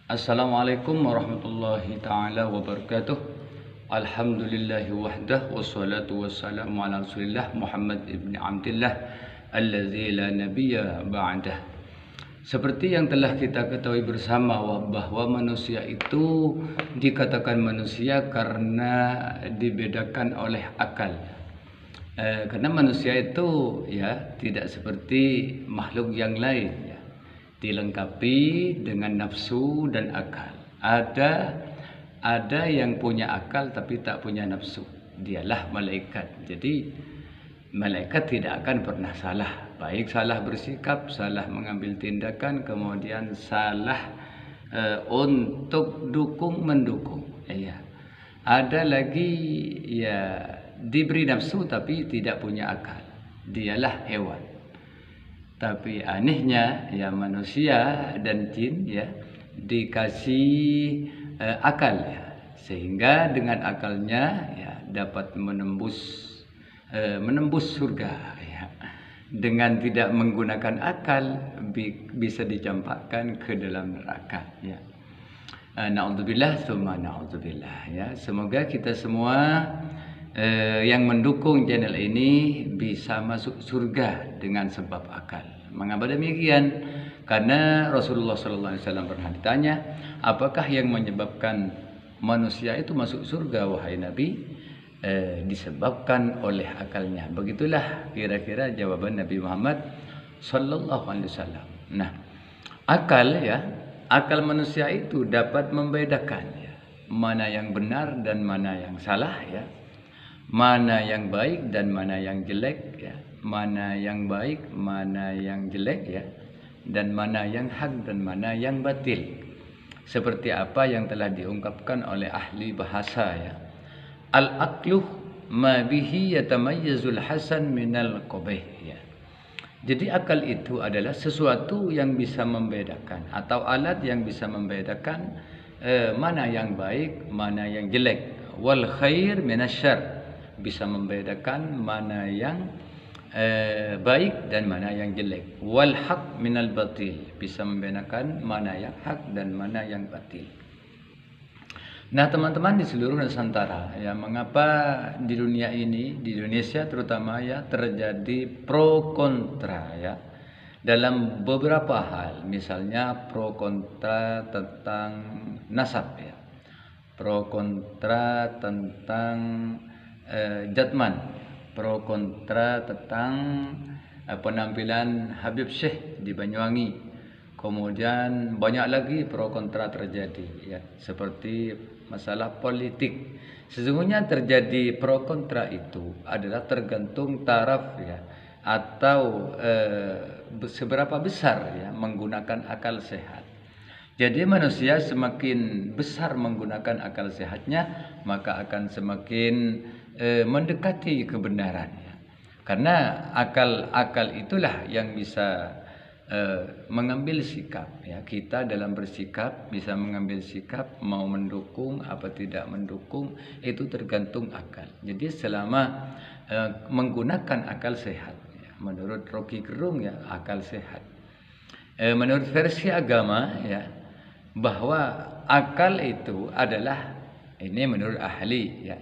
Assalamualaikum warahmatullahi ta'ala wabarakatuh. Alhamdulillahi wahdah wassalatu wassalamu ala rasulillah Muhammad ibn Abdillah allazi la nabiyya ba'dah. Seperti yang telah kita ketahui bersama bahwa manusia itu dikatakan manusia karena dibedakan oleh akal. Karena manusia itu ya tidak seperti makhluk yang lain, dilengkapi dengan nafsu dan akal. Ada yang punya akal tapi tak punya nafsu. Dialah malaikat. Jadi malaikat tidak akan pernah salah. Baik salah bersikap, salah mengambil tindakan, kemudian salah untuk mendukung. Ya. Ada lagi ya diberi nafsu tapi tidak punya akal. Dialah hewan. Tapi anehnya ya manusia dan jin ya dikasih akal ya, sehingga dengan akalnya ya dapat menembus surga ya. Dengan tidak menggunakan akal bisa dicampakkan ke dalam neraka ya. Na'udzubillah tsumma na'udzubillah ya. Semoga kita semua yang mendukung channel ini bisa masuk surga dengan sebab akal. Mengapa demikian? Karena Rasulullah SAW pernah ditanya, apakah yang menyebabkan manusia itu masuk surga wahai Nabi? Disebabkan oleh akalnya. Begitulah kira-kira jawaban Nabi Muhammad SAW. Nah, akal ya, akal manusia itu dapat membedakan ya, mana yang benar dan mana yang salah ya. Mana yang baik dan mana yang jelek ya, mana yang baik, mana yang jelek ya, dan mana yang hak dan mana yang batil. Seperti apa yang telah diungkapkan oleh ahli bahasa ya. Al-aqlu ma bihi yatamayyazul hasan minal qabih ya. Jadi akal itu adalah sesuatu yang bisa membedakan atau alat yang bisa membedakan mana yang baik, mana yang jelek. Wal khair minasyarr, bisa membedakan mana yang baik dan mana yang jelek. Wal haq minal batil, bisa membedakan mana yang hak dan mana yang batil. Nah teman-teman di seluruh Nusantara ya, mengapa di dunia ini, di Indonesia terutama ya, terjadi pro kontra ya dalam beberapa hal. Misalnya pro kontra tentang nasab ya, pro kontra tentang jatman, pro kontra tentang penampilan Habib Syekh di Banyuwangi. Kemudian banyak lagi pro kontra terjadi ya, seperti masalah politik. Sesungguhnya terjadi pro kontra itu adalah tergantung taraf ya, atau seberapa besar ya menggunakan akal sehat. Jadi manusia semakin besar menggunakan akal sehatnya, maka akan semakin mendekati kebenaran ya. Karena akal itulah yang bisa mengambil sikap ya. Kita dalam bersikap bisa mengambil sikap mau mendukung apa tidak mendukung, itu tergantung akal. Jadi selama menggunakan akal sehat ya, menurut Rocky Gerung ya, akal sehat. Menurut versi agama ya, bahwa akal itu adalah, ini menurut ahli ya,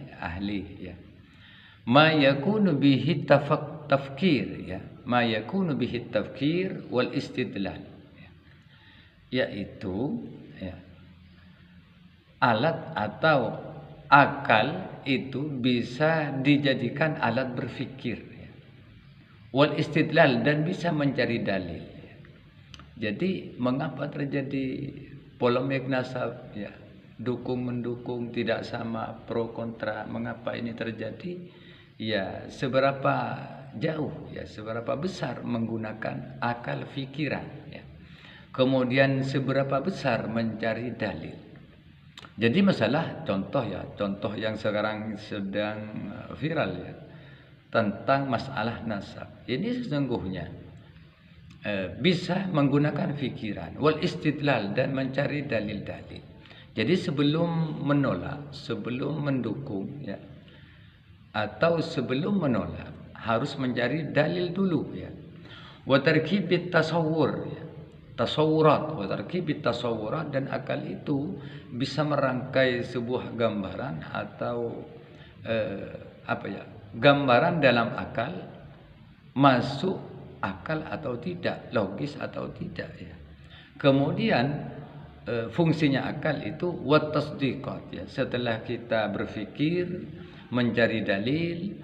ma yakunu bihi tafkir ya, ma yakunu bihi tafkir wal istidlal ya, yaitu ya, alat atau akal itu bisa dijadikan alat berfikir ya, wal istidlal, dan bisa mencari dalil ya. Jadi mengapa terjadi polemik nasab ya, dukung mendukung tidak sama, pro kontra? Mengapa ini terjadi? Ya seberapa jauh ya, seberapa besar menggunakan akal fikiran ya, kemudian seberapa besar mencari dalil. Jadi masalah contoh ya, contoh yang sekarang sedang viral ya, tentang masalah nasab ini sesungguhnya bisa menggunakan fikiran wal istidlal dan mencari dalil-dalil. Jadi sebelum menolak, sebelum mendukung ya, atau sebelum menolak harus mencari dalil dulu ya. Wa tarkibit tasawwur ya. tasawurat wa tarkibit tasawurat, dan akal itu bisa merangkai sebuah gambaran atau gambaran dalam akal, masuk akal atau tidak, logis atau tidak ya. Kemudian fungsinya akal itu wat tasdiqat ya, setelah kita berpikir, mencari dalil,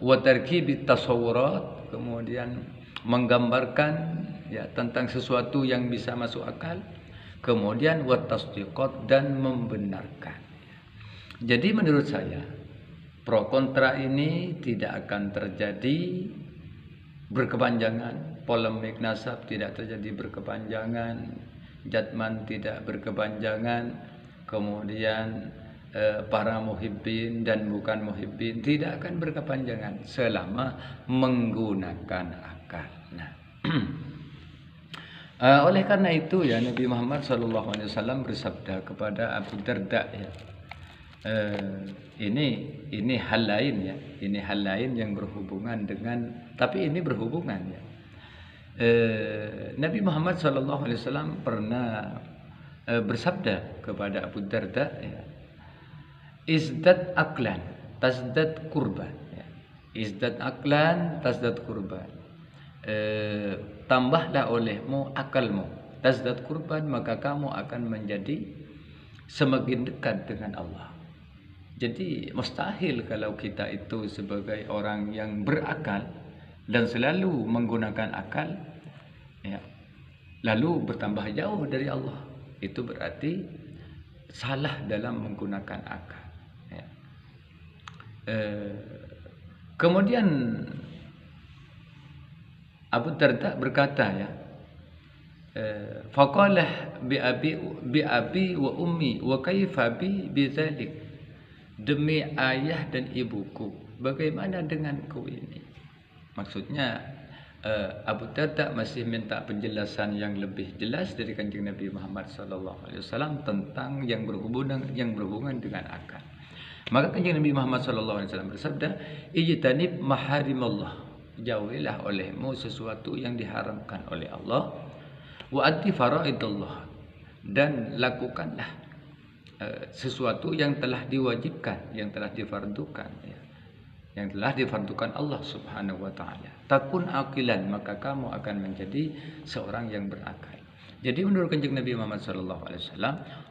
wa tarkibit tasawurat, kemudian menggambarkan ya tentang sesuatu yang bisa masuk akal, kemudian wat tasdiqat, dan membenarkan. Jadi menurut saya pro kontra ini tidak akan terjadi berkepanjangan, polemik nasab tidak terjadi berkepanjangan, jatman tidak berkepanjangan, kemudian para muhibbin dan bukan muhibbin tidak akan berkepanjangan selama menggunakan akal. Nah, oleh karena itu ya, Nabi Muhammad SAW bersabda kepada Abu Darda ya, ini hal lain ya, ini hal lain yang berhubungan dengan, tapi ini berhubungan ya. Nabi Muhammad SAW pernah bersabda kepada Abu Darda ya, izdad aklan tasdad kurban ya. Izdad aklan tasdad kurban, tambahlah olehmu akalmu, tasdad kurban, maka kamu akan menjadi semakin dekat dengan Allah. Jadi mustahil kalau kita itu sebagai orang yang berakal dan selalu menggunakan akal ya, lalu bertambah jauh dari Allah. Itu berarti salah dalam menggunakan akal ya. Kemudian Abu Darda berkata ya, faqalah bi abi wa ummi wa kaifa bi bidzalik, demi ayah dan ibuku, bagaimana denganku ini? Maksudnya Abu Darda masih minta penjelasan yang lebih jelas dari Kanjeng Nabi Muhammad SAW tentang yang berhubungan dengan akal. Maka Kanjeng Nabi Muhammad SAW bersabda, ijtanib maharimallah, jauhilah olehmu sesuatu yang diharamkan oleh Allah, wa addi faraidallah, dan lakukanlah sesuatu yang telah diwajibkan, yang telah difardukan ya, yang telah difardukan Allah Subhanahu wa taala. Takun aqilan, maka kamu akan menjadi seorang yang berakal. Jadi menurut Kanjeng Nabi Muhammad SAW,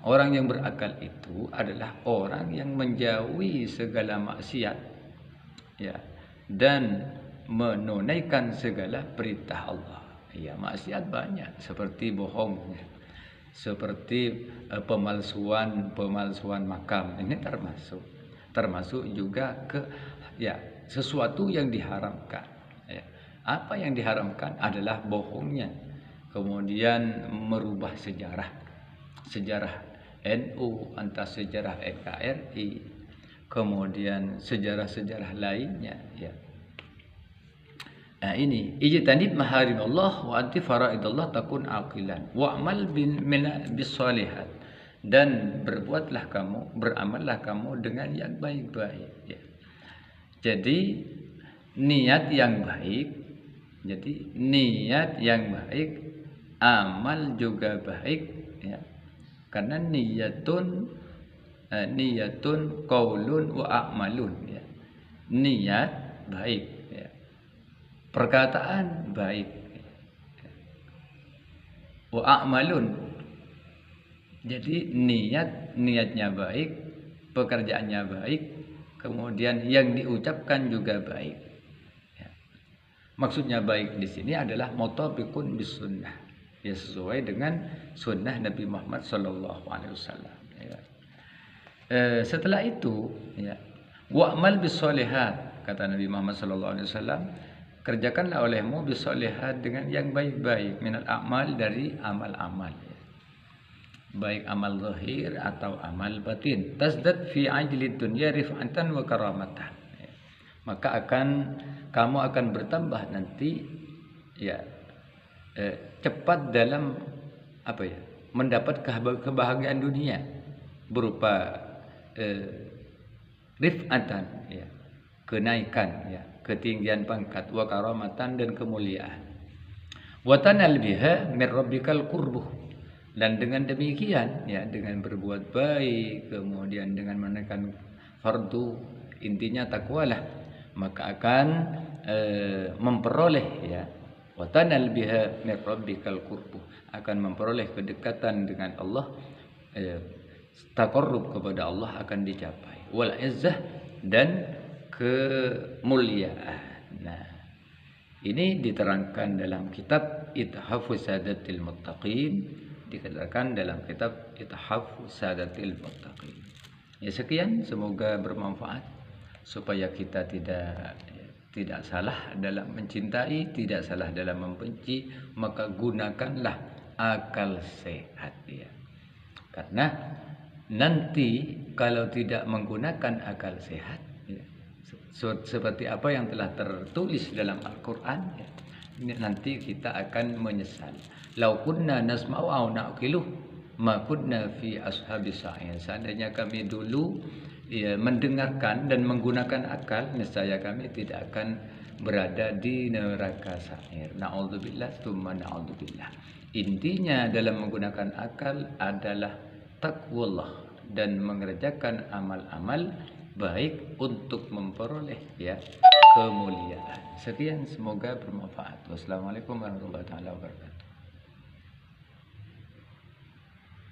orang yang berakal itu adalah orang yang menjauhi segala maksiat ya, dan menunaikan segala perintah Allah. Ya, maksiat banyak, seperti bohong ya, seperti pemalsuan makam, ini termasuk juga ke ya sesuatu yang diharamkan ya. Apa yang diharamkan adalah bohongnya, kemudian merubah sejarah NU, entah sejarah NKRI, kemudian sejarah lainnya ya. Nah ini ijtanib maharimallah wa anti faraidallah takun aqilan wa'mal bis shalihat, dan berbuatlah kamu, beramallah kamu dengan yang baik-baik ya. Jadi niat yang baik, amal juga baik ya. Karena niyatun qaulun wa a'malun ya. Niat baik ya, perkataan baik wa a'malun, jadi niatnya baik, pekerjaannya baik, kemudian yang diucapkan juga baik ya. Maksudnya baik di sini adalah mutabiqun bis sunnah ya, sesuai dengan sunnah Nabi Muhammad SAW ya. Setelah itu ya, wa'mal bis sholihat, kata Nabi Muhammad SAW, kerjakanlah olehmu bisolihat, dengan yang baik-baik, minal a'mal, dari amal-amal ya. Baik amal zahir atau amal batin. Tasdad fi ajlid dunya rif'atan wa karamatan ya. Maka kamu akan bertambah nanti ya, cepat dalam mendapat kebahagiaan dunia berupa rif'atan ya, kenaikan ya, ketinggian pangkat, wa karamatan, dan kemuliaan. Wa tanal biha min rabbikal qurbuh. Dan dengan demikian ya, dengan berbuat baik, kemudian dengan menekan fardu, intinya takwalah, maka akan memperoleh ya, wa tanal biha min rabbikal qurbuh, akan memperoleh kedekatan dengan Allah, taqarrub kepada Allah akan dicapai, wal izzah, dan kemuliaan. Nah, ini diterangkan dalam kitab Ithafus Sadatil Muttaqin, dikatakan dalam kitab Ithafus Sadatil Muttaqin. Ya, sekian, semoga bermanfaat supaya kita tidak salah dalam mencintai, tidak salah dalam membenci, maka gunakanlah akal sehat ya. Karena nanti kalau tidak menggunakan akal sehat ya, seperti apa yang telah tertulis dalam Al-Qur'an ya, nanti kita akan menyesal. Lau kunna nasma'u aw na'qilu ma kunna fi ashabis sa'ir. Seandainya kami dulu ya, mendengarkan dan menggunakan akal, nescaya kami tidak akan berada di neraka sa'ir. Na'udzubillah tsumma na'udzubillah. Intinya dalam menggunakan akal adalah takwallah dan mengerjakan amal-amal baik untuk memperoleh ya kemuliaan. Sekian, semoga bermanfaat. Wassalamualaikum warahmatullahi wabarakatuh.